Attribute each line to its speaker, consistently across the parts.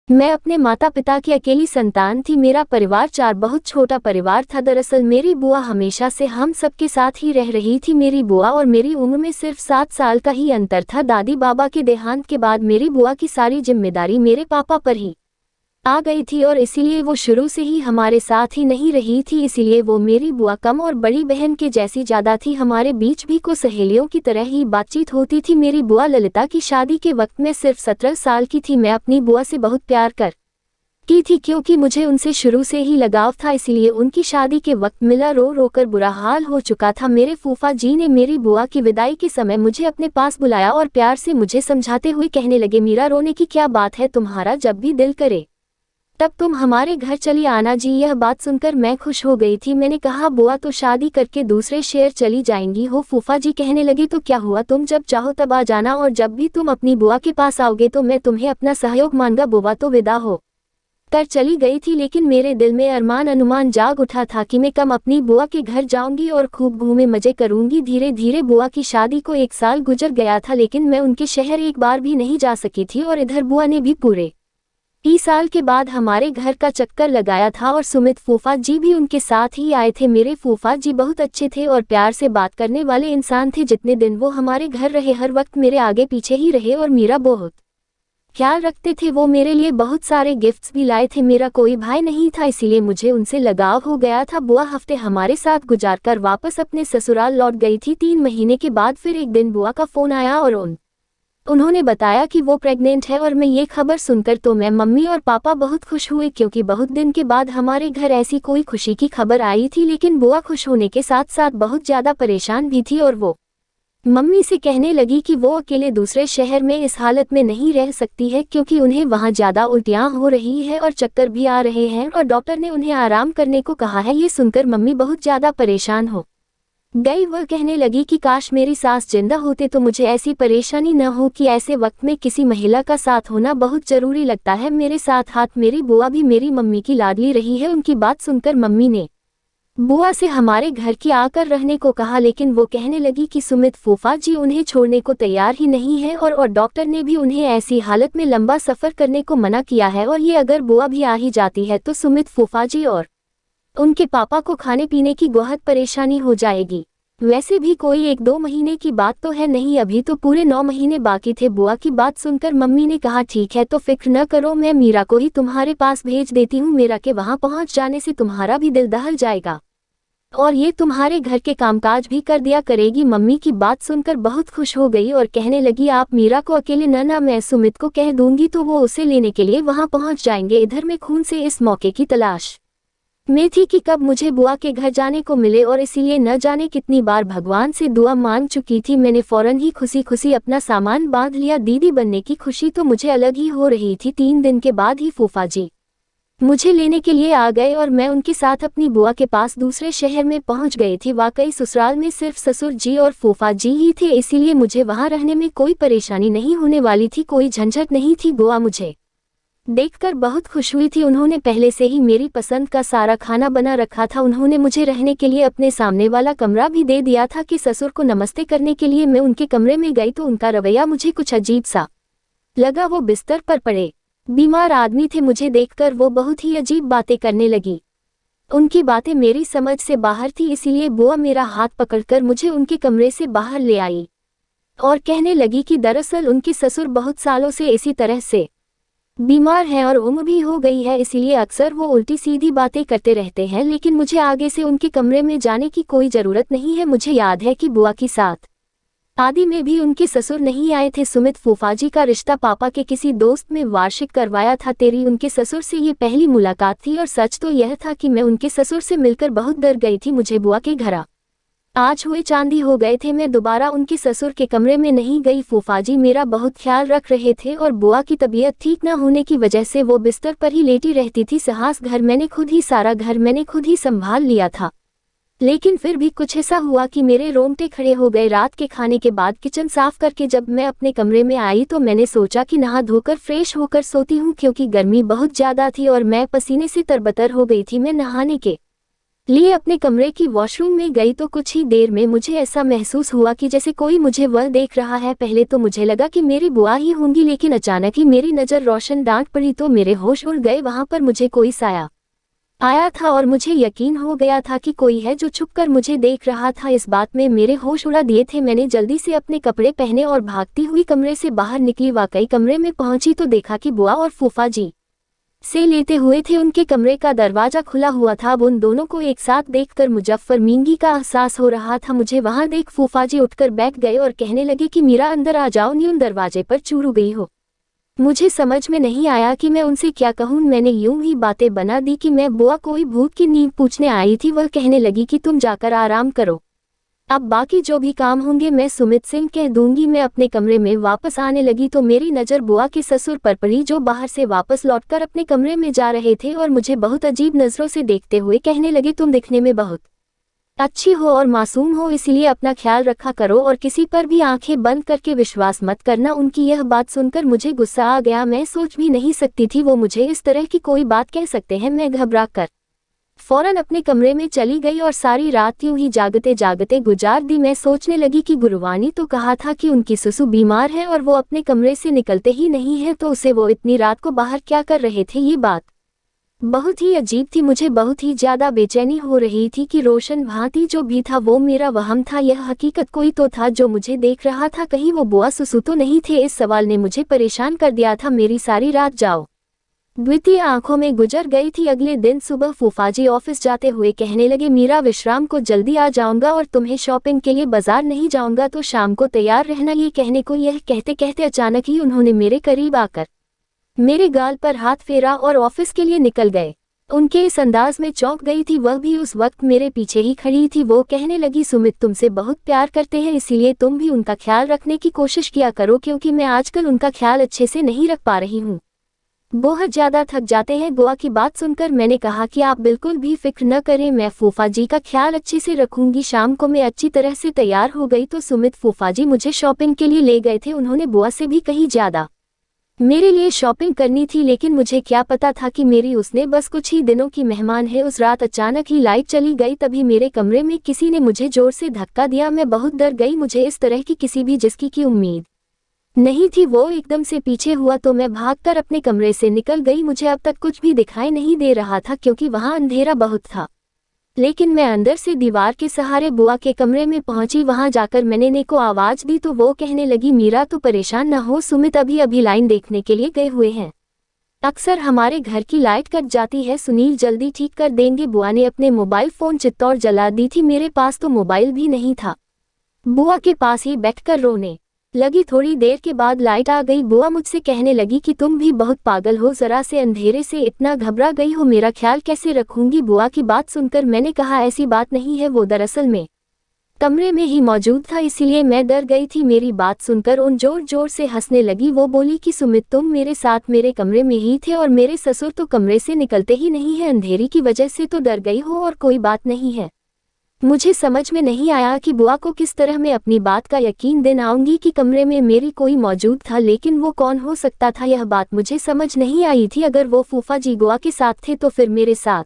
Speaker 1: मैं अपने माता पिता की अकेली संतान थी। मेरा परिवार चार बहुत छोटा परिवार था। दरअसल मेरी बुआ हमेशा से हम सबके साथ ही रह रही थी। मेरी बुआ और मेरी उम्र में सिर्फ 7 साल का ही अंतर था। दादी बाबा के देहांत के बाद मेरी बुआ की सारी जिम्मेदारी मेरे पापा पर ही आ गई थी और इसीलिए वो शुरू से ही हमारे साथ ही नहीं रही थी। इसीलिए वो मेरी बुआ कम और बड़ी बहन के जैसी ज्यादा थी। हमारे बीच भी को सहेलियों की तरह ही बातचीत होती थी। मेरी बुआ ललिता की शादी के वक्त मैं सिर्फ 17 साल की थी। मैं अपनी बुआ से बहुत प्यार कर की थी क्योंकि मुझे उनसे शुरू से ही लगाव था। इसीलिए उनकी शादी के वक्त मिला रो रो कर बुरा हाल हो चुका था। मेरे फूफा जी ने मेरी बुआ की विदाई के समय मुझे अपने पास बुलाया और प्यार से मुझे समझाते हुए कहने लगे, मीरा रोने की क्या बात है, तुम्हारा जब भी दिल करे तब तुम हमारे घर चली आना जी। यह बात सुनकर मैं खुश हो गई थी। मैंने कहा, बुआ तो शादी करके दूसरे शहर चली जाएंगी हो। फूफा जी कहने लगे, तो क्या हुआ, तुम जब चाहो तब आ जाना और जब भी तुम अपनी बुआ के पास आओगे तो मैं तुम्हें अपना सहयोग मांगा। बुआ तो विदा हो कर चली गई थी, लेकिन मेरे दिल में अरमान अनुमान जाग उठा था कि मैं कम अपनी बुआ के घर जाऊंगी और खूब घूमे मजे करूंगी। धीरे धीरे बुआ की शादी को 1 साल गुजर गया था, लेकिन मैं उनके शहर एक बार भी नहीं जा सकी थी और इधर बुआ ने भी पूरे 20 साल के बाद हमारे घर का चक्कर लगाया था और सुमित फूफा जी भी उनके साथ ही आए थे। मेरे फूफा जी बहुत अच्छे थे और प्यार से बात करने वाले इंसान थे। जितने दिन वो हमारे घर रहे हर वक्त मेरे आगे पीछे ही रहे और मेरा बहुत ख्याल रखते थे। वो मेरे लिए बहुत सारे गिफ्ट्स भी लाए थे। मेरा कोई भाई नहीं था, इसीलिए मुझे उनसे लगाव हो गया था। बुआ हफ्ते हमारे साथ गुजारकर वापस अपने ससुराल लौट गई थी। 3 महीने के बाद फिर एक दिन बुआ का फोन आया और उन्होंने बताया कि वो प्रेग्नेंट है। और मैं ये खबर सुनकर तो मैं, मम्मी और पापा बहुत खुश हुए क्योंकि बहुत दिन के बाद हमारे घर ऐसी कोई खुशी की खबर आई थी। लेकिन बुआ खुश होने के साथ साथ बहुत ज़्यादा परेशान भी थी और वो मम्मी से कहने लगी कि वो अकेले दूसरे शहर में इस हालत में नहीं रह सकती है क्योंकि उन्हें वहाँ ज़्यादा उल्टियाँ हो रही है और चक्कर भी आ रहे हैं और डॉक्टर ने उन्हें आराम करने को कहा है। ये सुनकर मम्मी बहुत ज़्यादा परेशान हो गई। वह कहने लगी कि काश मेरी सास जिंदा होते तो मुझे ऐसी परेशानी न हो कि ऐसे वक्त में किसी महिला का साथ होना बहुत जरूरी लगता है। मेरे साथ हाथ मेरी बुआ भी मेरी मम्मी की लाडली रही है। उनकी बात सुनकर मम्मी ने बुआ से हमारे घर की आकर रहने को कहा, लेकिन वो कहने लगी कि सुमित फूफा जी उन्हें छोड़ने को तैयार ही नहीं है और डॉक्टर ने भी उन्हें ऐसी हालत में लंबा सफर करने को मना किया है और ये अगर बुआ भी आ ही जाती है तो सुमित फूफा जी और उनके पापा को खाने पीने की बहुत परेशानी हो जाएगी। वैसे भी कोई 1-2 महीने की बात तो है नहीं, अभी तो पूरे 9 महीने बाकी थे। बुआ की बात सुनकर मम्मी ने कहा, ठीक है तो फिक्र न करो, मैं मीरा को ही तुम्हारे पास भेज देती हूँ। मीरा के वहाँ पहुँच जाने से तुम्हारा भी दिल दहल जाएगा और ये तुम्हारे घर के कामकाज भी कर दिया करेगी। मम्मी की बात सुनकर बहुत खुश हो गई और कहने लगी, आप मीरा को अकेले न मैं सुमित को कह दूंगी तो वो उसे लेने के लिए वहाँ पहुँच जाएंगे। इधर मैं खून से इस मौके की तलाश में थी कि कब मुझे बुआ के घर जाने को मिले और इसीलिए न जाने कितनी बार भगवान से दुआ मांग चुकी थी। मैंने फौरन ही खुशी खुशी अपना सामान बांध लिया। दीदी बनने की खुशी तो मुझे अलग ही हो रही थी। 3 दिन के बाद ही फूफा जी मुझे लेने के लिए आ गए और मैं उनके साथ अपनी बुआ के पास दूसरे शहर में पहुंच गई थी। वाकई ससुराल में सिर्फ ससुर जी और फूफा जी ही थे, इसीलिए मुझे वहां रहने में कोई परेशानी नहीं होने वाली थी, कोई झंझट नहीं थी। बुआ मुझे देखकर बहुत खुश हुई थी। उन्होंने पहले से ही मेरी पसंद का सारा खाना बना रखा था। उन्होंने मुझे रहने के लिए अपने सामने वाला कमरा भी दे दिया था कि ससुर को नमस्ते करने के लिए मैं उनके कमरे में गई तो उनका रवैया मुझे कुछ अजीब सा लगा। वो बिस्तर पर पड़े बीमार आदमी थे। मुझे देखकर वो बहुत ही अजीब बातें करने लगी। उनकी बातें मेरी समझ से बाहर थी, इसीलिए बुआ मेरा हाथ पकड़कर मुझे उनके कमरे से बाहर ले आई और कहने लगी कि दरअसल उनके ससुर बहुत सालों से इसी तरह से बीमार हैं और उम्र भी हो गई है, इसीलिए अक्सर वो उल्टी सीधी बातें करते रहते हैं। लेकिन मुझे आगे से उनके कमरे में जाने की कोई ज़रूरत नहीं है। मुझे याद है कि बुआ की साथ आदि में भी उनके ससुर नहीं आए थे। सुमित फूफा जी का रिश्ता पापा के किसी दोस्त में वार्षिक करवाया था। तेरी उनके ससुर से ये पहली मुलाकात थी और सच तो यह था कि मैं उनके ससुर से मिलकर बहुत डर गई थी। मुझे बुआ के घर आज हुए चांदी हो गए थे। मैं दोबारा उनके ससुर के कमरे में नहीं गई। फूफा जी मेरा बहुत ख्याल रख रहे थे और बुआ की तबीयत ठीक न होने की वजह से वो बिस्तर पर ही लेटी रहती थी। साहस घर मैंने खुद ही, सारा घर मैंने खुद ही संभाल लिया था, लेकिन फिर भी कुछ ऐसा हुआ कि मेरे रोंगटे खड़े हो गए। रात के खाने के बाद किचन साफ करके जब मैं अपने कमरे में आई तो मैंने सोचा कि नहा धोकर फ्रेश होकर सोती हूँ क्योंकि गर्मी बहुत ज़्यादा थी और मैं पसीने से तरबतर हो गई थी। मैं नहाने के लिए अपने कमरे की वॉशरूम में गई तो कुछ ही देर में मुझे ऐसा महसूस हुआ कि जैसे कोई मुझे वह देख रहा है। पहले तो मुझे लगा कि मेरी बुआ ही होंगी, लेकिन अचानक ही मेरी नज़र रोशन डांट पड़ी तो मेरे होश उड़ गए। वहां पर मुझे कोई साया आया था और मुझे यकीन हो गया था कि कोई है जो छुपकर मुझे देख रहा था। इस बात में मेरे होश उड़ा दिए थे। मैंने जल्दी से अपने कपड़े पहने और भागती हुई कमरे से बाहर निकली। वाकई कमरे में पहुंची तो देखा कि बुआ और फूफा जी से लेते हुए थे। उनके कमरे का दरवाजा खुला हुआ था। अब उन दोनों को एक साथ देखकर मुजफ्फरमींगी का एहसास हो रहा था। मुझे वहां देख फूफा जी उठकर बैठ गए और कहने लगे कि मीरा अंदर आ जाओ, न्यून दरवाजे पर चूरू गई हो। मुझे समझ में नहीं आया कि मैं उनसे क्या कहूँ। मैंने यूं ही बातें बना दी कि मैं बुआ कोई भूत की नींव पूछने आई थी। वह कहने लगी कि तुम जाकर आराम करो, अब बाकी जो भी काम होंगे मैं सुमित सिंह कह दूंगी। मैं अपने कमरे में वापस आने लगी तो मेरी नज़र बुआ के ससुर पर पड़ी, जो बाहर से वापस लौटकर अपने कमरे में जा रहे थे और मुझे बहुत अजीब नज़रों से देखते हुए कहने लगे, तुम दिखने में बहुत अच्छी हो और मासूम हो, इसलिए अपना ख्याल रखा करो और किसी पर भी आंखें बंद करके विश्वास मत करना। उनकी यह बात सुनकर मुझे गुस्सा आ गया। मैं सोच भी नहीं सकती थी वो मुझे इस तरह की कोई बात कह सकते हैं। मैं घबरा कर फौरन अपने कमरे में चली गई और सारी रात यूं ही जागते जागते गुजार दी। मैं सोचने लगी कि गुरुवानी तो कहा था कि उनकी ससु बीमार है और वो अपने कमरे से निकलते ही नहीं है, तो उसे वो इतनी रात को बाहर क्या कर रहे थे। ये बात बहुत ही अजीब थी। मुझे बहुत ही ज्यादा बेचैनी हो रही थी कि रोशन भांति जो भी था वो मेरा वहम था, यह हकीकत कोई तो था जो मुझे देख रहा था। कहीं वो बुआ ससु तो नहीं थे। इस सवाल ने मुझे परेशान कर दिया था। मेरी सारी रात जाओ द्वितीय आंखों में गुजर गई थी। अगले दिन सुबह फूफाजी ऑफिस जाते हुए कहने लगे, मीरा विश्राम को जल्दी आ जाऊंगा और तुम्हें शॉपिंग के लिए बाजार नहीं जाऊंगा तो शाम को तैयार रहना। ये कहने को यह कहते कहते अचानक ही उन्होंने मेरे करीब आकर मेरे गाल पर हाथ फेरा और ऑफिस के लिए निकल गए। उनके इस अंदाज में चौंक गई थी। वह भी उस वक्त मेरे पीछे ही खड़ी थी। वो कहने लगी, सुमित तुमसे बहुत प्यार करते हैं, इसीलिए तुम भी उनका ख्याल रखने की कोशिश किया करो, क्योंकि मैं आजकल उनका ख्याल अच्छे से नहीं रख पा रही हूँ। बहुत ज्यादा थक जाते हैं। बुआ की बात सुनकर मैंने कहा कि आप बिल्कुल भी फिक्र न करें, मैं फूफा जी का ख्याल अच्छे से रखूंगी। शाम को मैं अच्छी तरह से तैयार हो गई तो सुमित फूफा जी मुझे शॉपिंग के लिए ले गए थे। उन्होंने बुआ से भी कहीं ज्यादा मेरे लिए शॉपिंग करनी थी, लेकिन मुझे क्या पता था कि मेरी उसने बस कुछ ही दिनों की मेहमान है। उस रात अचानक ही लाइट चली गई। तभी मेरे कमरे में किसी ने मुझे जोर से धक्का दिया। मैं बहुत डर गई। मुझे इस तरह की किसी भी जिसकी की उम्मीद नहीं थी वो एकदम से पीछे हुआ तो मैं भागकर अपने कमरे से निकल गई। मुझे अब तक कुछ भी दिखाई नहीं दे रहा था क्योंकि वहां अंधेरा बहुत था, लेकिन मैं अंदर से दीवार के सहारे बुआ के कमरे में पहुंची। वहां जाकर मैंने ने को आवाज दी तो वो कहने लगी, मीरा तो परेशान न हो, सुमित अभी अभी लाइन देखने के लिए गए हुए हैं। अक्सर हमारे घर की लाइट कट जाती है, सुनील जल्दी ठीक कर देंगे। बुआ ने अपने मोबाइल फोन चित्तौड़ जला दी थी। मेरे पास तो मोबाइल भी नहीं था। बुआ के पास ही बैठकर रोने लगी। थोड़ी देर के बाद लाइट आ गई। बुआ मुझसे कहने लगी कि तुम भी बहुत पागल हो, जरा से अंधेरे से इतना घबरा गई हो, मेरा ख्याल कैसे रखूंगी। बुआ की बात सुनकर मैंने कहा, ऐसी बात नहीं है, वो दरअसल में कमरे में ही मौजूद था, इसीलिए मैं डर गई थी। मेरी बात सुनकर उन जोर जोर से हंसने लगी। वो बोली कि सुमित तुम मेरे साथ मेरे कमरे में ही थे और मेरे ससुर तो कमरे से निकलते ही नहीं है, अंधेरी की वजह से तो डर गई हो और कोई बात नहीं है। मुझे समझ में नहीं आया कि बुआ को किस तरह मैं अपनी बात का यकीन दिलाऊंगी कि कमरे में मेरी कोई मौजूद था, लेकिन वो कौन हो सकता था यह बात मुझे समझ नहीं आई थी। अगर वो फूफा जी बुआ के साथ थे तो फिर मेरे साथ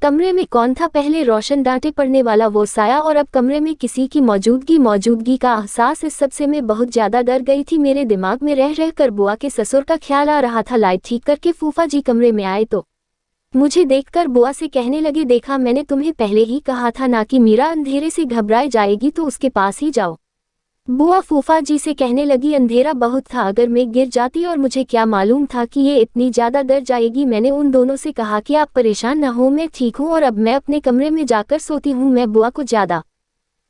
Speaker 1: कमरे में कौन था। पहले रोशन डांटे पड़ने वाला वो साया और अब कमरे में किसी की मौजूदगी का एहसास। इस सबसे मैं बहुत ज्यादा डर गई थी। मेरे दिमाग में रह रह कर बुआ के ससुर का ख्याल आ रहा था। लाइट ठीक करके फूफा जी कमरे में आए तो मुझे देखकर बुआ से कहने लगे, देखा मैंने तुम्हें पहले ही कहा था ना कि मीरा अंधेरे से घबराए जाएगी, तो उसके पास ही जाओ। बुआ फूफा जी से कहने लगी, अंधेरा बहुत था, अगर मैं गिर जाती और मुझे क्या मालूम था कि ये इतनी ज्यादा डर जाएगी। मैंने उन दोनों से कहा कि आप परेशान न हो, मैं ठीक हूँ और अब मैं अपने कमरे में जाकर सोती हूँ। मैं बुआ को ज्यादा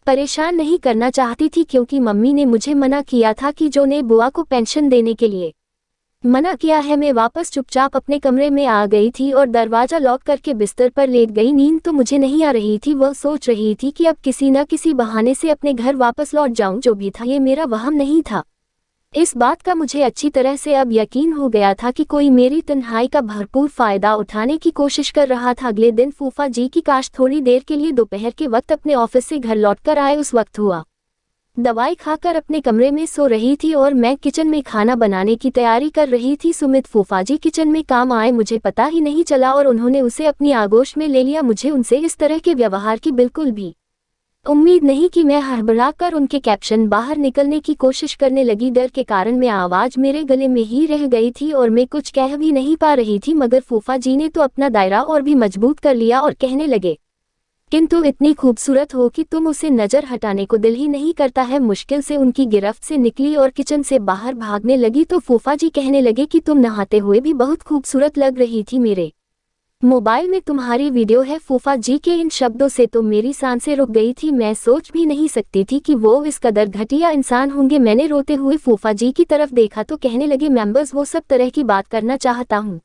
Speaker 1: परेशान नहीं करना चाहती थी क्योंकि मम्मी ने मुझे मना किया था कि जो ने बुआ को पेंशन देने के लिए मना किया है। मैं वापस चुपचाप अपने कमरे में आ गई थी और दरवाजा लॉक करके बिस्तर पर लेट गई। नींद तो मुझे नहीं आ रही थी। वह सोच रही थी कि अब किसी न किसी बहाने से अपने घर वापस लौट जाऊं। जो भी था ये मेरा वहम नहीं था। इस बात का मुझे अच्छी तरह से अब यकीन हो गया था कि कोई मेरी तन्हाई का भरपूर फायदा उठाने की कोशिश कर रहा था। अगले दिन फूफा जी की काश थोड़ी देर के लिए दोपहर के वक्त अपने ऑफिस से घर लौटकर आए। उस वक्त हुआ दवाई खाकर अपने कमरे में सो रही थी और मैं किचन में खाना बनाने की तैयारी कर रही थी। सुमित फूफाजी किचन में काम आए, मुझे पता ही नहीं चला और उन्होंने उसे अपनी आगोश में ले लिया। मुझे उनसे इस तरह के व्यवहार की बिल्कुल भी उम्मीद नहीं कि मैं हड़बड़ाकर उनके कैप्शन बाहर निकलने की कोशिश करने लगी। डर के कारण मैं आवाज मेरे गले में ही रह गई थी और मैं कुछ कह भी नहीं पा रही थी, मगर फूफा जी ने तो अपना दायरा और भी मजबूत कर लिया और कहने लगे, किंतु इतनी खूबसूरत हो कि तुम उसे नजर हटाने को दिल ही नहीं करता है। मुश्किल से उनकी गिरफ्त से निकली और किचन से बाहर भागने लगी तो फूफा जी कहने लगे कि तुम नहाते हुए भी बहुत खूबसूरत लग रही थी, मेरे मोबाइल में तुम्हारी वीडियो है। फूफा जी के इन शब्दों से तो मेरी सांसें रुक गई थी। मैं सोच भी नहीं सकती थी कि वो इस कदर घटिया इंसान होंगे। मैंने रोते हुए फूफा जी की तरफ देखा तो कहने लगे, मेंबर्स वो सब तरह की बात करना चाहता हूँ।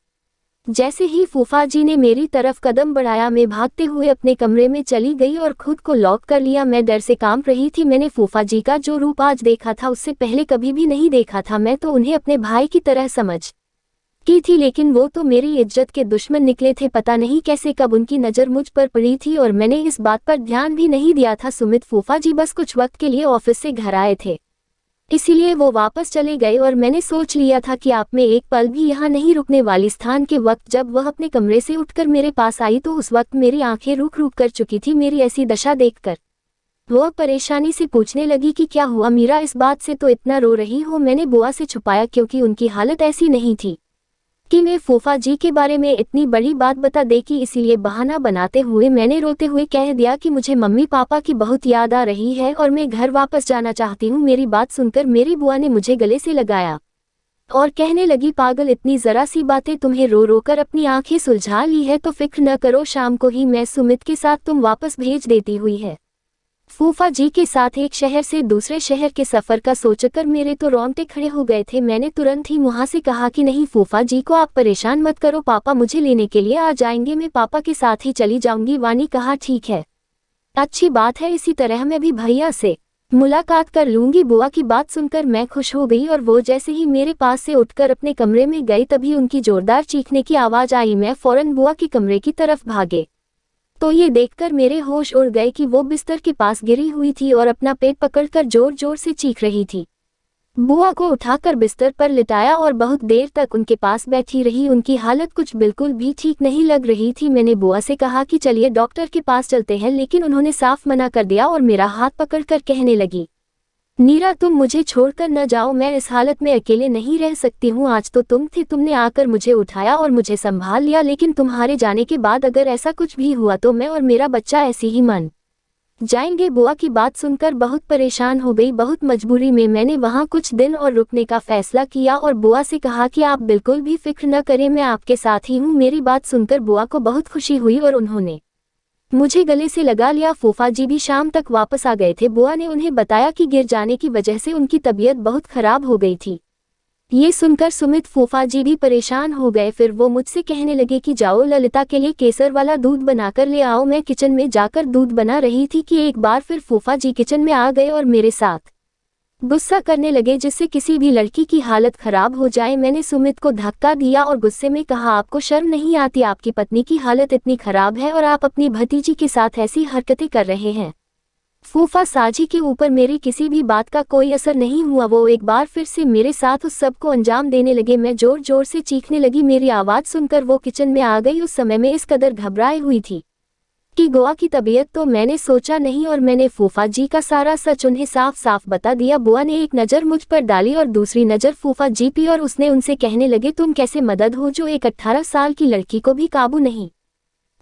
Speaker 1: जैसे ही फूफा जी ने मेरी तरफ कदम बढ़ाया, मैं भागते हुए अपने कमरे में चली गई और खुद को लॉक कर लिया। मैं डर से कांप रही थी। मैंने फूफा जी का जो रूप आज देखा था उससे पहले कभी भी नहीं देखा था। मैं तो उन्हें अपने भाई की तरह समझ की थी, लेकिन वो तो मेरी इज्जत के दुश्मन निकले थे। पता नहीं कैसे कब उनकी नज़र मुझ पर पड़ी थी और मैंने इस बात पर ध्यान भी नहीं दिया था। सुमित फूफा जी बस कुछ वक्त के लिए ऑफिस से घर आए थे, इसीलिए वो वापस चले गए और मैंने सोच लिया था कि आप में एक पल भी यहाँ नहीं रुकने वाली। स्थान के वक्त जब वह अपने कमरे से उठकर मेरे पास आई तो उस वक्त मेरी आंखें रुक रुक कर चुकी थी। मेरी ऐसी दशा देखकर वह परेशानी से पूछने लगी कि क्या हुआ मीरा, इस बात से तो इतना रो रही हो। मैंने बुआ से छुपाया क्योंकि उनकी हालत ऐसी नहीं थी कि मैं फूफा जी के बारे में इतनी बड़ी बात बता देगी, इसीलिए बहाना बनाते हुए मैंने रोते हुए कह दिया कि मुझे मम्मी पापा की बहुत याद आ रही है और मैं घर वापस जाना चाहती हूँ। मेरी बात सुनकर मेरी बुआ ने मुझे गले से लगाया और कहने लगी, पागल, इतनी जरा सी बातें तुम्हें रो रो कर अपनी आंखें सुलझा ली है तो फिक्र न करो, शाम को ही मैं सुमित के साथ तुम वापस भेज देती हुई है। फूफा जी के साथ एक शहर से दूसरे शहर के सफर का सोचकर मेरे तो रोंगटे खड़े हो गए थे। मैंने तुरंत ही वहां से कहा कि नहीं फूफा जी को आप परेशान मत करो, पापा मुझे लेने के लिए आ जाएंगे, मैं पापा के साथ ही चली जाऊंगी। वानी कहा, ठीक है, अच्छी बात है, इसी तरह मैं भी भैया से मुलाकात कर लूंगी। बुआ की बात सुनकर मैं खुश हो गई और वो जैसे ही मेरे पास से उठकर अपने कमरे में गई तभी उनकी जोरदार चीखने की आवाज आई। मैं फौरन बुआ के कमरे की तरफ भागे तो ये देखकर मेरे होश उड़ गए कि वो बिस्तर के पास गिरी हुई थी और अपना पेट पकड़कर जोर जोर से चीख रही थी। बुआ को उठाकर बिस्तर पर लिटाया और बहुत देर तक उनके पास बैठी रही। उनकी हालत कुछ बिल्कुल भी ठीक नहीं लग रही थी। मैंने बुआ से कहा कि चलिए डॉक्टर के पास चलते हैं, लेकिन उन्होंने साफ मना कर दिया और मेरा हाथ पकड़कर कहने लगी, नीरा तुम मुझे छोड़कर न जाओ, मैं इस हालत में अकेले नहीं रह सकती हूँ। आज तो तुम थे, तुमने आकर मुझे उठाया और मुझे संभाल लिया, लेकिन तुम्हारे जाने के बाद अगर ऐसा कुछ भी हुआ तो मैं और मेरा बच्चा ऐसे ही मन जाएंगे। बुआ की बात सुनकर बहुत परेशान हो गई। बहुत मजबूरी में मैंने वहाँ कुछ दिन और रुकने का फैसला किया और बुआ से कहा कि आप बिल्कुल भी फिक्र न करें, मैं आपके साथ ही हूँ। मेरी बात सुनकर बुआ को बहुत खुशी हुई और उन्होंने मुझे गले से लगा लिया। फूफा जी भी शाम तक वापस आ गए थे। बुआ ने उन्हें बताया कि गिर जाने की वजह से उनकी तबीयत बहुत खराब हो गई थी। ये सुनकर सुमित फूफा जी भी परेशान हो गए। फिर वो मुझसे कहने लगे कि जाओ ललिता के लिए केसर वाला दूध बनाकर ले आओ। मैं किचन में जाकर दूध बना रही थी कि एक बार फिर फूफा जी किचन में आ गए और मेरे साथ गुस्सा करने लगे, जिससे किसी भी लड़की की हालत खराब हो जाए। मैंने सुमित को धक्का दिया और गुस्से में कहा, आपको शर्म नहीं आती? आपकी पत्नी की हालत इतनी खराब है और आप अपनी भतीजी के साथ ऐसी हरकतें कर रहे हैं। फूफा साजी के ऊपर मेरी किसी भी बात का कोई असर नहीं हुआ। वो एक बार फिर से मेरे साथ उस सब को अंजाम देने लगे। मैं जोर जोर से चीखने लगी। मेरी आवाज़ सुनकर वो किचन में आ गई। उस समय में इस कदर घबराई हुई थी कि गोवा की तबीयत तो मैंने सोचा नहीं और मैंने फूफा जी का सारा सच उन्हें साफ साफ बता दिया। बुआ ने एक नज़र मुझ पर डाली और दूसरी नज़र फूफा जी पर और उसने उनसे कहने लगे, तुम कैसे मदद हो जो एक 18 साल की लड़की को भी काबू नहीं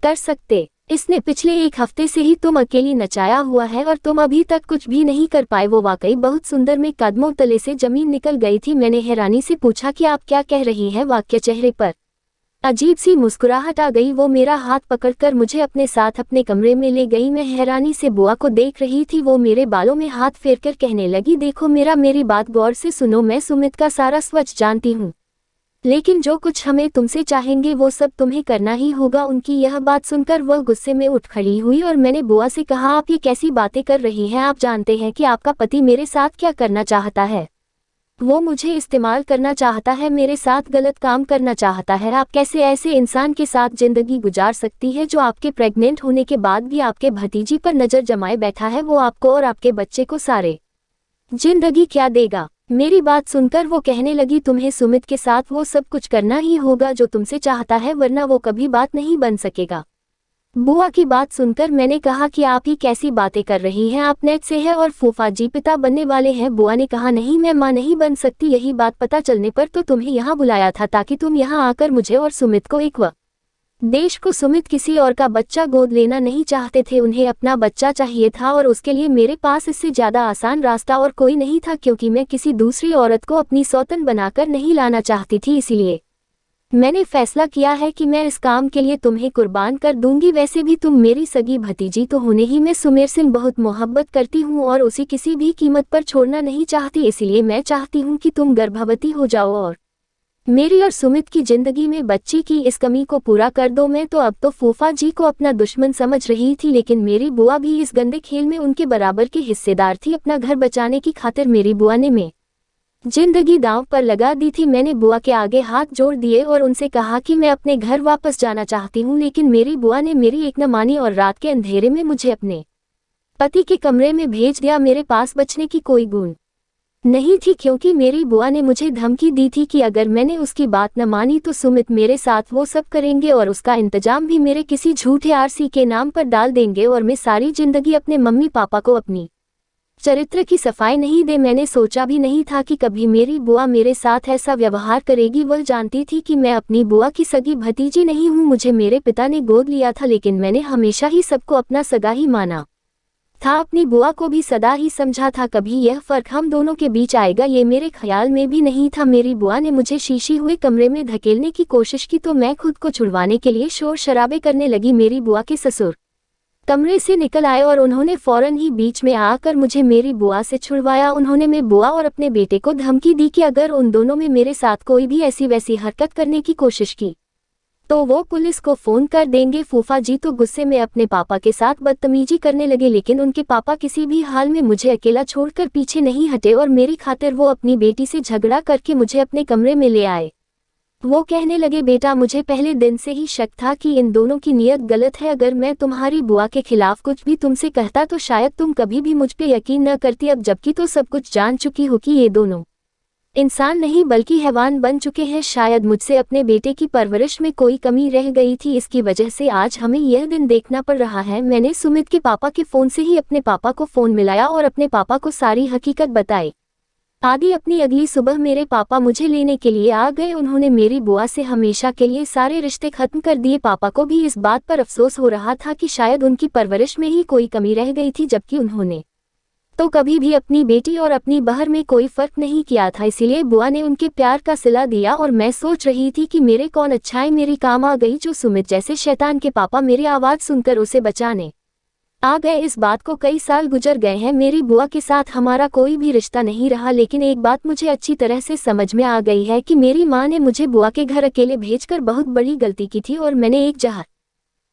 Speaker 1: कर सकते? इसने पिछले एक हफ्ते से ही तुम अकेली नचाया हुआ है और तुम अभी तक कुछ भी नहीं कर पाए। वो वाकई बहुत सुंदर, में कदमों तले से जमीन निकल गई थी। मैंने हैरानी से पूछा कि आप क्या कह रही हैं? वाक्य चेहरे पर अजीब सी मुस्कुराहट आ गई। वो मेरा हाथ पकड़कर मुझे अपने साथ अपने कमरे में ले गई। मैं हैरानी से बुआ को देख रही थी। वो मेरे बालों में हाथ फेरकर कहने लगी, देखो मेरा, मेरी बात गौर से सुनो, मैं सुमित का सारा सच जानती हूँ, लेकिन जो कुछ हमें तुमसे चाहेंगे वो सब तुम्हें करना ही होगा। उनकी यह बात सुनकर वह गुस्से में उठ खड़ी हुई और मैंने बुआ से कहा, आप ये कैसी बातें कर रही हैं? आप जानते हैं कि आपका पति मेरे साथ क्या करना चाहता है? वो मुझे इस्तेमाल करना चाहता है, मेरे साथ गलत काम करना चाहता है। आप कैसे ऐसे इंसान के साथ जिंदगी गुजार सकती है जो आपके प्रेग्नेंट होने के बाद भी आपके भतीजी पर नजर जमाए बैठा है? वो आपको और आपके बच्चे को सारे जिंदगी क्या देगा। मेरी बात सुनकर वो कहने लगी, तुम्हें सुमित के साथ वो सब कुछ करना ही होगा जो तुमसे चाहता है, वरना वो कभी बात नहीं बन सकेगा। बुआ की बात सुनकर मैंने कहा कि आप ही कैसी बातें कर रही हैं, आप नेट से है और फूफा जी पिता बनने वाले हैं। बुआ ने कहा, नहीं मैं माँ नहीं बन सकती, यही बात पता चलने पर तो तुम्हें यहाँ बुलाया था ताकि तुम यहाँ आकर मुझे और सुमित को एक देश को सुमित किसी और का बच्चा गोद लेना नहीं चाहते थे, उन्हें अपना बच्चा चाहिए था और उसके लिए मेरे पास इससे ज्यादा आसान रास्ता और कोई नहीं था, क्योंकि मैं किसी दूसरी औरत को अपनी सौतन बनाकर नहीं लाना चाहती थी। इसीलिए मैंने फैसला किया है कि मैं इस काम के लिए तुम्हें कुर्बान कर दूंगी। वैसे भी तुम मेरी सगी भतीजी तो होने ही मैं सुमेर से बहुत मोहब्बत करती हूँ और उसे किसी भी कीमत पर छोड़ना नहीं चाहती, इसलिए मैं चाहती हूँ कि तुम गर्भवती हो जाओ और मेरी और सुमित की जिंदगी में बच्ची की इस कमी को पूरा कर दो। मैं तो अब तो फूफा जी को अपना दुश्मन समझ रही थी, लेकिन मेरी बुआ भी इस गंदे खेल में उनके बराबर की हिस्सेदार थी। अपना घर बचाने की खातिर मेरी बुआ ने मैं जिंदगी दांव पर लगा दी थी। मैंने बुआ के आगे हाथ जोड़ दिए और उनसे कहा कि मैं अपने घर वापस जाना चाहती हूँ, लेकिन मेरी बुआ ने मेरी एक न मानी और रात के अंधेरे में मुझे अपने पति के कमरे में भेज दिया। मेरे पास बचने की कोई गुण नहीं थी, क्योंकि मेरी बुआ ने मुझे धमकी दी थी कि अगर मैंने उसकी बात न मानी तो सुमित मेरे साथ वो सब करेंगे और उसका इंतजाम भी मेरे किसी झूठे आरसी के नाम पर डाल देंगे और मैं सारी जिंदगी अपने मम्मी पापा को अपनी चरित्र की सफाई नहीं दे। मैंने सोचा भी नहीं था कि कभी मेरी बुआ मेरे साथ ऐसा व्यवहार करेगी। वह जानती थी कि मैं अपनी बुआ की सगी भतीजी नहीं हूँ, मुझे मेरे पिता ने गोद लिया था, लेकिन मैंने हमेशा ही सबको अपना सगा ही माना था, अपनी बुआ को भी सदा ही समझा था। कभी यह फर्क हम दोनों के बीच आएगा ये मेरे ख्याल में भी नहीं था। मेरी बुआ ने मुझे शीशी हुए कमरे में धकेलने की कोशिश की तो मैं खुद को छुड़वाने के लिए शोर शराबे करने लगी। मेरी बुआ के ससुर कमरे से निकल आए और उन्होंने फौरन ही बीच में आकर मुझे मेरी बुआ से छुड़वाया। उन्होंने मेरी बुआ और अपने बेटे को धमकी दी कि अगर उन दोनों में मेरे साथ कोई भी ऐसी वैसी हरकत करने की कोशिश की तो वो पुलिस को फोन कर देंगे। फूफा जी तो गुस्से में अपने पापा के साथ बदतमीजी करने लगे, लेकिन उनके पापा किसी भी हाल में मुझे अकेला छोड़कर पीछे नहीं हटे और मेरी खातिर वो अपनी बेटी से झगड़ा करके मुझे अपने कमरे में ले आए। वो कहने लगे, बेटा मुझे पहले दिन से ही शक था कि इन दोनों की नीयत गलत है। अगर मैं तुम्हारी बुआ के खिलाफ कुछ भी तुमसे कहता तो शायद तुम कभी भी मुझ पे यकीन न करती। अब जबकि तो सब कुछ जान चुकी हो कि ये दोनों इंसान नहीं बल्कि हैवान बन चुके हैं। शायद मुझसे अपने बेटे की परवरिश में कोई कमी रह गई थी, इसकी वजह से आज हमें यह दिन देखना पड़ रहा है। मैंने सुमित के पापा के फोन से ही अपने पापा को फोन मिलाया और अपने पापा को सारी हकीकत बताई। अपनी अगली सुबह मेरे पापा मुझे लेने के लिए आ गए। उन्होंने मेरी बुआ से हमेशा के लिए सारे रिश्ते खत्म कर दिए। पापा को भी इस बात पर अफसोस हो रहा था कि शायद उनकी परवरिश में ही कोई कमी रह गई थी, जबकि उन्होंने तो कभी भी अपनी बेटी और अपनी बहन में कोई फर्क नहीं किया था। इसीलिए बुआ ने उनके प्यार का सिला दिया और मैं सोच रही थी कि मेरे कौन अच्छाई मेरी काम आ गई, जो सुमित जैसे शैतान के पापा मेरी आवाज सुनकर उसे बचाने आ गए। इस बात को कई साल गुजर गए हैं, मेरी बुआ के साथ हमारा कोई भी रिश्ता नहीं रहा, लेकिन एक बात मुझे अच्छी तरह से समझ में आ गई है कि मेरी माँ ने मुझे बुआ के घर अकेले भेजकर बहुत बड़ी गलती की थी और मैंने एक जहाँ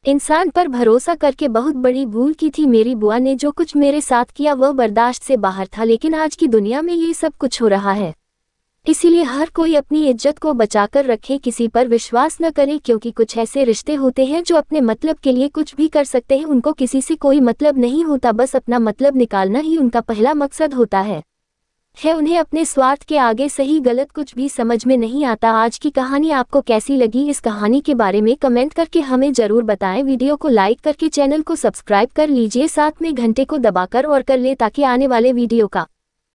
Speaker 1: इंसान पर भरोसा करके बहुत बड़ी भूल की थी। मेरी बुआ ने जो कुछ मेरे साथ किया वह बर्दाश्त से बाहर था, लेकिन आज की दुनिया में ये सब कुछ हो रहा है। इसीलिए हर कोई अपनी इज्जत को बचाकर रखे, किसी पर विश्वास न करे, क्योंकि कुछ ऐसे रिश्ते होते हैं जो अपने मतलब के लिए कुछ भी कर सकते हैं। उनको किसी से कोई मतलब नहीं होता, बस अपना मतलब निकालना ही उनका पहला मकसद होता है। उन्हें अपने स्वार्थ के आगे सही गलत कुछ भी समझ में नहीं आता। आज की कहानी आपको कैसी लगी, इस कहानी के बारे में कमेंट करके हमें जरूर बताएं। वीडियो को लाइक करके चैनल को सब्सक्राइब कर लीजिए, साथ में घंटे को दबाकर और कर ले ताकि आने वाले वीडियो का